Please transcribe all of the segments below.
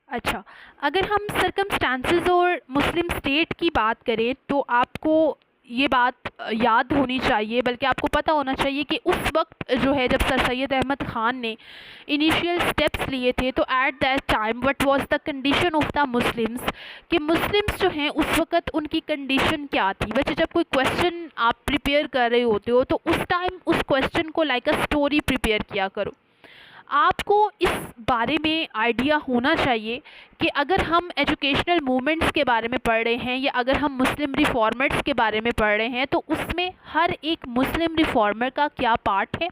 अच्छा, अगर हम सर्कमस्टांसेस और मुस्लिम स्टेट की बात करें तो आपको ये बात याद होनी चाहिए, बल्कि आपको पता होना चाहिए कि उस वक्त जो है जब सर सैयद अहमद ख़ान ने इनिशियल स्टेप्स लिए थे, तो at that time what was the condition of the Muslims, कि मुस्लिम्स जो हैं उस वक्त उनकी कंडीशन क्या थी। बच्चे, जब कोई क्वेश्चन आप प्रिपेयर कर रहे होते हो तो उस टाइम उस क्वेश्चन को लाइक अ स्टोरी प्रिपेयर किया करो। आपको इस बारे में आइडिया होना चाहिए कि अगर हम एजुकेशनल मूवमेंट्स के बारे में पढ़ रहे हैं या अगर हम मुस्लिम रिफॉर्मर्स के बारे में पढ़ रहे हैं तो उसमें हर एक मुस्लिम रिफॉर्मर का क्या पार्ट है,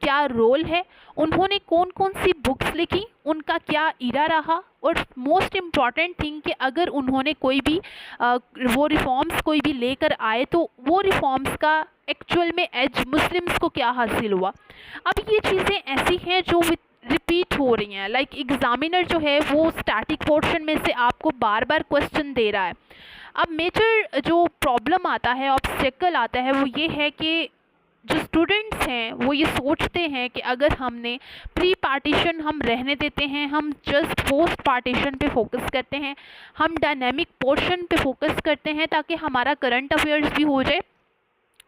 क्या रोल है, उन्होंने कौन कौन सी बुक्स लिखी, उनका क्या इरा रहा, और मोस्ट इम्पॉर्टेंट थिंग कि अगर उन्होंने कोई भी वो रिफॉर्म्स कोई भी लेकर आए तो वो रिफॉर्म्स का एक्चुअल में एज मुस्लिम्स को क्या हासिल हुआ। अब ये चीज़ें ऐसी हैं जो रिपीट हो रही हैं, लाइक एग्जामिनर जो है वो स्टैटिक पोर्शन में से आपको बार बार क्वेश्चन दे रहा है। अब मेजर जो प्रॉब्लम आता है, ऑब्स्टेकल आता है, वो ये है कि जो स्टूडेंट्स हैं वो ये सोचते हैं कि अगर हमने प्री पार्टीशन हम रहने देते हैं, हम जस्ट पोस्ट पार्टीशन पे फोकस करते हैं, हम डायनेमिक पोर्शन पे फोकस करते हैं ताकि हमारा करंट अफेयर्स भी हो जाए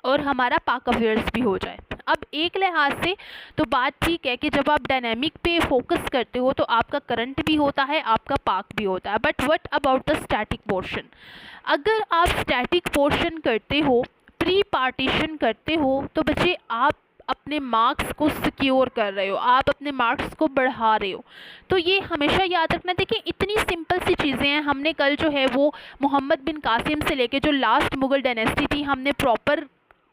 और हमारा पाक अफेयर्स भी हो जाए। अब एक लिहाज से तो बात ठीक है कि जब आप डायनेमिक पे फोकस करते हो तो आपका करंट भी होता है, आपका पाक भी होता है, but what about the static portion. अगर आप स्टैटिक पोर्शन करते हो, प्री पार्टीशन करते हो, तो बच्चे आप अपने मार्क्स को सिक्योर कर रहे हो, आप अपने मार्क्स को बढ़ा रहे हो। तो ये हमेशा याद रखना। देखिए, इतनी सिंपल सी चीज़ें हैं। हमने कल जो है वो मोहम्मद बिन कासिम से लेके जो लास्ट मुग़ल डायनेस्टी थी, हमने प्रॉपर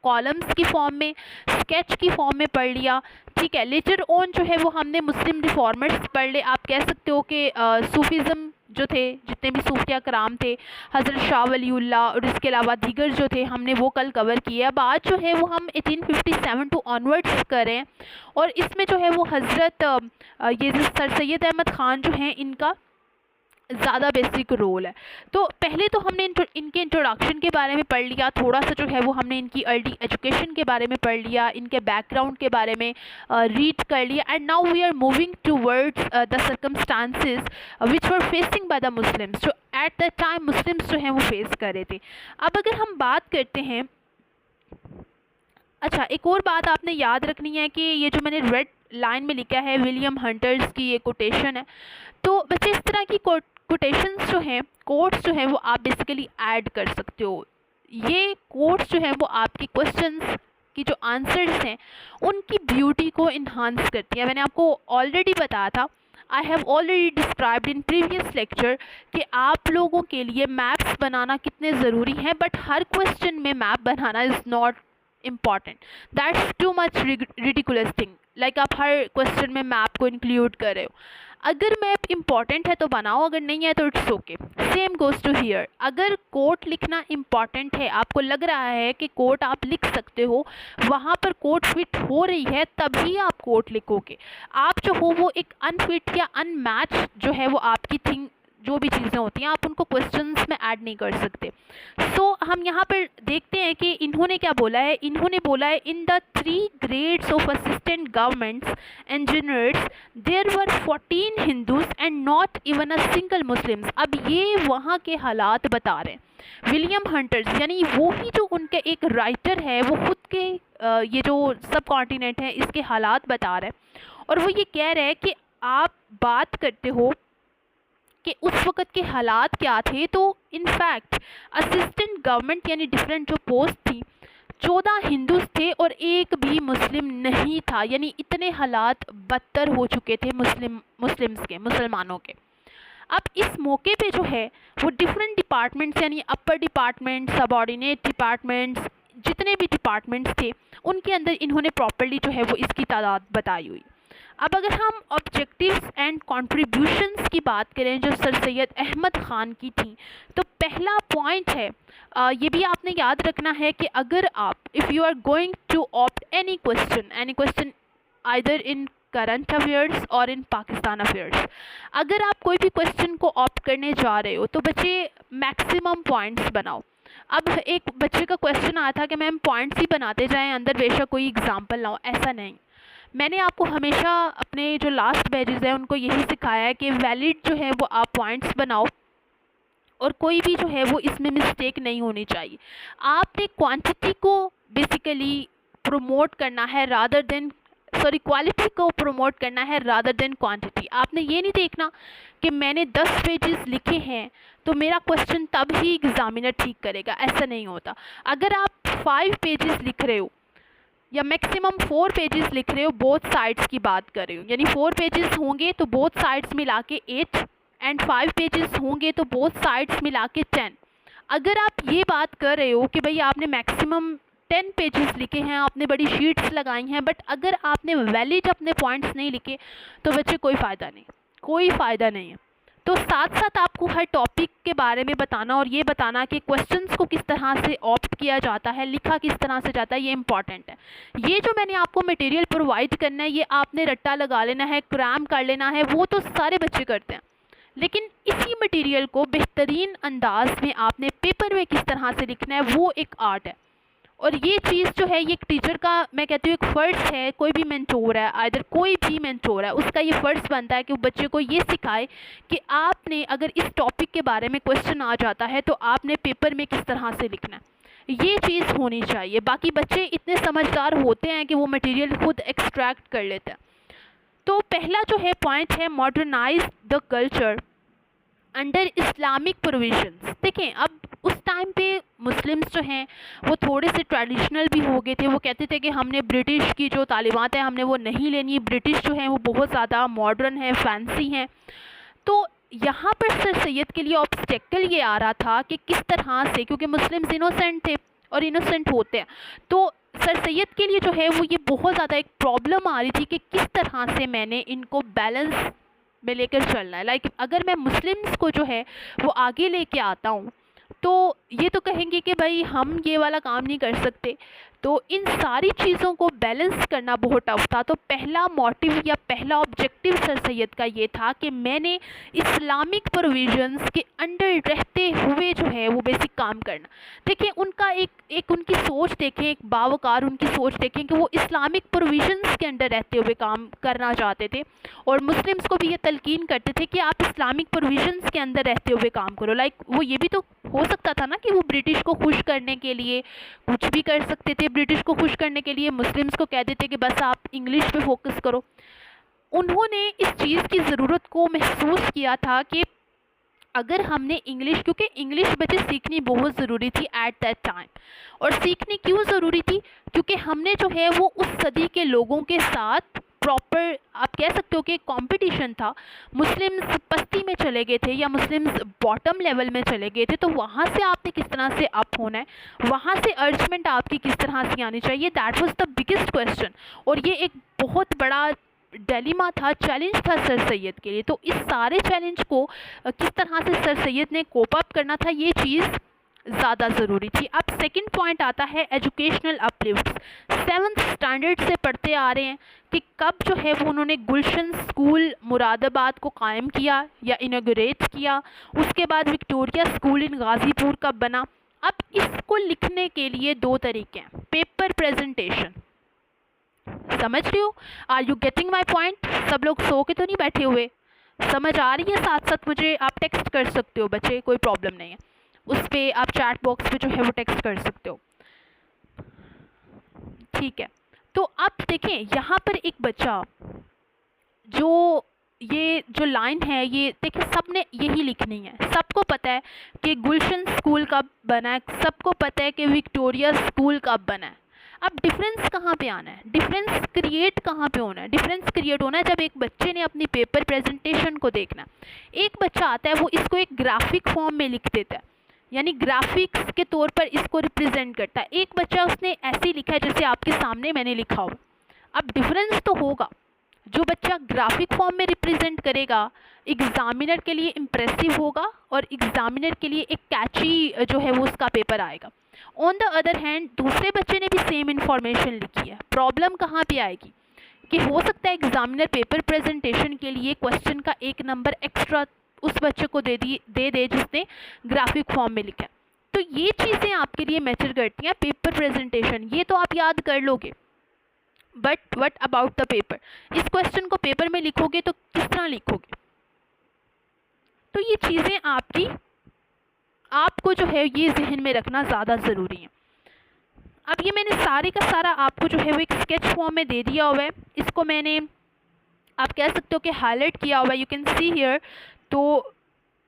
कॉलम्स की फॉर्म में, स्केच की फॉर्म में पढ़ लिया, ठीक है। लेटर ऑन जो है वो हमने मुस्लिम रिफॉर्मर्स पढ़ ले। आप कह सकते हो कि सूफीज़म जो थे, जितने भी सूफिया कराम थे, हज़रत शाह वलीउल्लाह और इसके अलावा दीगर जो थे, हमने वो कल कवर किया। अब आज जो है वो हम 1857 टू ऑनवर्ड्स करें, और इसमें जो है वो हज़रत ये जो सर सैयद अहमद ख़ान जो हैं इनका ज़्यादा बेसिक रोल है। तो पहले तो हमने इनके इंट्रोडक्शन के बारे में पढ़ लिया, थोड़ा सा जो है वो हमने इनकी अर्ली एजुकेशन के बारे में पढ़ लिया, इनके बैकग्राउंड के बारे में रीड कर लिया। And now we are moving towards the circumstances which were facing by the Muslims, जो एट द टाइम मुस्लिम्स जो हैं वो फेस कर रहे थे। अब अगर हम बात करते हैं, अच्छा, एक और बात आपने याद रखनी है कि ये जो मैंने रेड लाइन में लिखा है विलियम हंटर्स की ये कोटेशन है। तो बच्चे, इस तरह की कोटेशंस जो हैं, कोट्स जो हैं वो आप बेसिकली ऐड कर सकते हो। ये कोट्स जो हैं वो आपकी क्वेश्चंस की जो आंसर्स हैं उनकी ब्यूटी को इन्हांस करती हैं। मैंने आपको ऑलरेडी बताया था, I have already described in previous lecture कि आप लोगों के लिए मैप्स बनाना कितने ज़रूरी हैं, बट हर क्वेश्चन में map banana is not important, that's too much ridiculous thing. Like आप हर क्वेश्चन में मैप को इंक्लूड कर रहे हो। अगर मैप इम्पॉर्टेंट है तो बनाओ, अगर नहीं है तो it's okay. Same goes to here. अगर कोट लिखना इम्पॉर्टेंट है, आपको लग रहा है कि कोट आप लिख सकते हो, वहाँ पर कोट फिट हो रही है, तभी आप कोट लिखोगे। आप जो हो वो एक अनफिट या अनमैच जो है वो आपकी थिंग, जो भी चीज़ें होती हैं आप उनको क्वेश्चंस में ऐड नहीं कर सकते। हम यहाँ पर देखते हैं कि इन्होंने क्या बोला है। इन्होंने बोला है, in the 3 grades of assistant governments engineers there were 14 Hindus and not even a single Muslims. अब ये वहाँ के हालात बता रहे हैं विलियम हंटर्स, यानी वो ही जो उनके एक राइटर है, वो खुद के ये जो सब कॉन्टिनेंट है इसके हालात बता रहे हैं। और वो ये कह रहे हैं कि आप बात करते हो कि उस वक़्त के हालात क्या थे, तो इनफैक्ट असिस्टेंट गवर्नमेंट यानी डिफरेंट जो पोस्ट थी, 14 हिंदूज थे और एक भी मुस्लिम नहीं था। यानी इतने हालात बदतर हो चुके थे मुसलमानों के। अब इस मौके पे जो है वो डिफरेंट डिपार्टमेंट्स यानी अपर डिपार्टमेंट, सबऑर्डिनेट डिपार्टमेंट्स, जितने भी डिपार्टमेंट्स थे उनके अंदर इन्होंने प्रॉपर्ली जो है वो इसकी तादाद बताई हुई। अब अगर हम ऑब्जेक्टिव्स एंड कंट्रीब्यूशंस की बात करें जो सर सैयद अहमद ख़ान की थी, तो पहला पॉइंट है, ये भी आपने याद रखना है कि अगर आप if you are going to opt any question either in current affairs और इन पाकिस्तान अफेयर्स, अगर आप कोई भी क्वेश्चन को ऑप्ट करने जा रहे हो तो बच्चे मैक्सिमम पॉइंट्स बनाओ। अब एक बच्चे का क्वेश्चन आया था कि मैम पॉइंट्स ही बनाते जाएं, अंदर बेशक कोई एग्जाम्पल ना हो, ऐसा नहीं। मैंने आपको हमेशा अपने जो लास्ट बैचेस हैं उनको यही सिखाया है कि वैलिड जो है वो आप पॉइंट्स बनाओ और कोई भी जो है वो इसमें मिस्टेक नहीं होनी चाहिए। आपने क्वांटिटी को बेसिकली प्रमोट करना है रादर देन क्वालिटी को प्रमोट करना है रादर देन क्वांटिटी। आपने ये नहीं देखना कि मैंने 10 पेजेस लिखे हैं तो मेरा क्वेश्चन तब ही एग्जामिनर ठीक करेगा, ऐसा नहीं होता। अगर आप 5 पेजेस लिख रहे हो या मैक्सिमम 4 पेजेस लिख रहे हो, बोथ साइड्स की बात कर रहे हो, यानी 4 पेजेस होंगे तो बोथ साइड्स मिला के 8 एंड 5 पेजेस होंगे तो बोथ साइड्स मिला के 10। अगर आप ये बात कर रहे हो कि भाई आपने मैक्सिमम 10 पेजेस लिखे हैं, आपने बड़ी शीट्स लगाई हैं, बट अगर आपने वैलिड अपने पॉइंट्स नहीं लिखे तो बच्चे कोई फ़ायदा नहीं, कोई फ़ायदा नहीं है। तो साथ साथ आपको हर टॉपिक के बारे में बताना और ये बताना कि क्वेश्चंस को किस तरह से ऑप्ट किया जाता है, लिखा किस तरह से जाता है, ये इंपॉर्टेंट है। ये जो मैंने आपको मटेरियल प्रोवाइड करना है, ये आपने रट्टा लगा लेना है, क्रैम कर लेना है, वो तो सारे बच्चे करते हैं, लेकिन इसी मटेरियल को बेहतरीन अंदाज में आपने पेपर में किस तरह से लिखना है, वो एक आर्ट है। और ये चीज़ जो है ये एक टीचर का, मैं कहती हूँ, एक फ़र्ज़ है। कोई भी मेंटोर है, आइदर कोई भी मेंटोर है, उसका ये फ़र्ज़ बनता है कि वो बच्चे को ये सिखाए कि आपने अगर इस टॉपिक के बारे में क्वेश्चन आ जाता है तो आपने पेपर में किस तरह से लिखना है, ये चीज़ होनी चाहिए। बाकी बच्चे इतने समझदार होते हैं कि वो मटेरियल खुद एक्सट्रैक्ट कर लेते हैं। तो पहला जो है पॉइंट है modernise the culture under Islamic provisions. देखें, अब उस टाइम पे मुस्लिम्स जो हैं वो थोड़े से ट्रेडिशनल भी हो गए थे। वो कहते थे कि हमने ब्रिटिश की जो तालीमात है हमने वो नहीं लेनी, ब्रिटिश जो है वो बहुत ज़्यादा मॉडर्न है, फैंसी हैं। तो यहाँ पर सर सैयद के लिए ऑब्स्टेकल ये आ रहा था कि किस तरह से, क्योंकि मुस्लिम्स इनोसेंट थे और इनोसेंट होते हैं, तो सर सैयद के लिए जो है वो ये बहुत ज़्यादा एक प्रॉब्लम आ रही थी कि किस तरह से मैंने इनको बैलेंस में लेकर चलना है। लाइक अगर मैं मुस्लिम्स को जो है वो आगे लेके आता हूँ तो ये तो कहेंगे कि भाई हम ये वाला काम नहीं कर सकते। तो इन सारी चीज़ों को बैलेंस करना बहुत टफ था। तो पहला मोटिव या पहला ऑब्जेक्टिव सर सैयद का ये था कि मैंने इस्लामिक प्रोविजंस के अंडर रहते हुए जो है वो बेसिक काम करना। देखिए उनका एक उनकी सोच देखें, एक बावकार उनकी सोच देखें कि वो इस्लामिक प्रोविजंस के अंडर रहते हुए काम करना चाहते थे और मुस्लिम्स को भी ये तलकीन करते थे कि आप इस्लामिक प्रोविजंस के अंदर रहते हुए काम करो। लाइक वो ये भी तो हो सकता था ना कि वो ब्रिटिश को खुश करने के लिए कुछ भी कर सकते थे। ब्रिटिश को खुश करने के लिए मुस्लिम्स को कह देते कि बस आप इंग्लिश पे फोकस करो। उन्होंने इस चीज़ की ज़रूरत को महसूस किया था कि अगर हमने इंग्लिश, क्योंकि इंग्लिश बच्चे सीखनी बहुत ज़रूरी थी एट दैट टाइम। और सीखनी क्यों ज़रूरी थी? क्योंकि हमने जो है वो उस सदी के लोगों के साथ प्रॉपर, आप कह सकते हो कि कंपटीशन था। मुस्लिम्स पस्ती में चले गए थे या मुस्लिम्स बॉटम लेवल में चले गए थे, तो वहाँ से आपने किस तरह से अप होना है, वहाँ से अर्जमेंट आपकी किस तरह से आनी चाहिए, that was the biggest question. और ये एक बहुत बड़ा डिलेमा था, चैलेंज था सर सैयद के लिए। तो इस सारे चैलेंज को किस तरह से सर सैयद ने कोप अप करना था, ये चीज़ ज़्यादा ज़रूरी थी। अब सेकंड पॉइंट आता है एजुकेशनल अपलिफ्ट। 7th स्टैंडर्ड से पढ़ते आ रहे हैं कि कब जो है वो उन्होंने गुलशन स्कूल मुरादाबाद को कायम किया या इनॉग्रेट किया। उसके बाद विक्टोरिया स्कूल इन गाज़ीपुर कब बना। अब इसको लिखने के लिए 2 तरीके हैं, पेपर प्रेजेंटेशन। समझ रहे हो? Are you getting my point? सब लोग सो के तो नहीं बैठे हुए, समझ आ रही है? साथ साथ मुझे आप टेक्स्ट कर सकते हो बच्चे, कोई प्रॉब्लम नहीं है। उस पर आप चैट बॉक्स पे जो है वो टेक्स्ट कर सकते हो, ठीक है। तो अब देखें यहाँ पर एक बच्चा, जो ये जो लाइन है ये देखिए सबने यही लिखनी है। सबको पता है कि गुलशन स्कूल कब बना है, सबको पता है कि विक्टोरिया स्कूल कब बना है। अब डिफरेंस कहाँ पे आना है, डिफरेंस क्रिएट कहाँ पे होना है? डिफरेंस क्रिएट होना है जब एक बच्चे ने अपनी पेपर प्रेजेंटेशन को देखना। एक बच्चा आता है वो इसको एक ग्राफिक फॉर्म में लिख देता है, यानी ग्राफिक्स के तौर पर इसको रिप्रेजेंट करता है। एक बच्चा उसने ऐसे लिखा है जैसे आपके सामने मैंने लिखा हो। अब डिफरेंस तो होगा, जो बच्चा ग्राफिक फॉर्म में रिप्रेजेंट करेगा एग्जामिनर के लिए इम्प्रेसिव होगा और एग्जामिनर के लिए एक कैची जो है वो उसका पेपर आएगा। ऑन द अदर हैंड दूसरे बच्चे ने भी सेम इन्फॉर्मेशन लिखी है। प्रॉब्लम कहाँ पे आएगी कि हो सकता है एग्जामिनर पेपर प्रेजेंटेशन के लिए क्वेश्चन का 1 नंबर एक्स्ट्रा उस बच्चे को दे दे जिसने ग्राफिक फॉर्म में लिखा है। तो ये चीज़ें आपके लिए मैटर करती हैं पेपर प्रेजेंटेशन, ये तो आप याद कर लोगे। But what about the paper, इस क्वेश्चन को पेपर में लिखोगे तो किस तरह लिखोगे? तो ये चीज़ें आपको जो है ये जहन में रखना ज़्यादा ज़रूरी है। अब ये मैंने सारे का सारा आपको जो है वो एक स्केच फॉर्म में दे दिया हुआ है, इसको मैंने आप कह सकते हो कि हाईलाइट किया हुआ है, यू कैन सी हियर। तो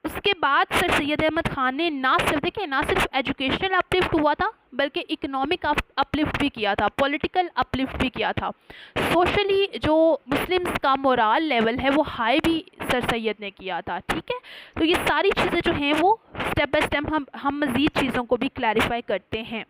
उसके बाद सर सैयद अहमद ख़ान ने ना सिर्फ एजुकेशनल अपलिफ्ट हुआ था बल्कि इकोनॉमिक अपलिफ्ट भी किया था, पॉलिटिकल अपलिफ्ट भी किया था, सोशली जो मुस्लिम्स का मोरल लेवल है वो हाई भी सर सैयद ने किया था। ठीक है, तो ये सारी चीज़ें जो हैं वो स्टेप बाय स्टेप हम मज़ीद चीज़ों को भी क्लैरिफाई करते हैं।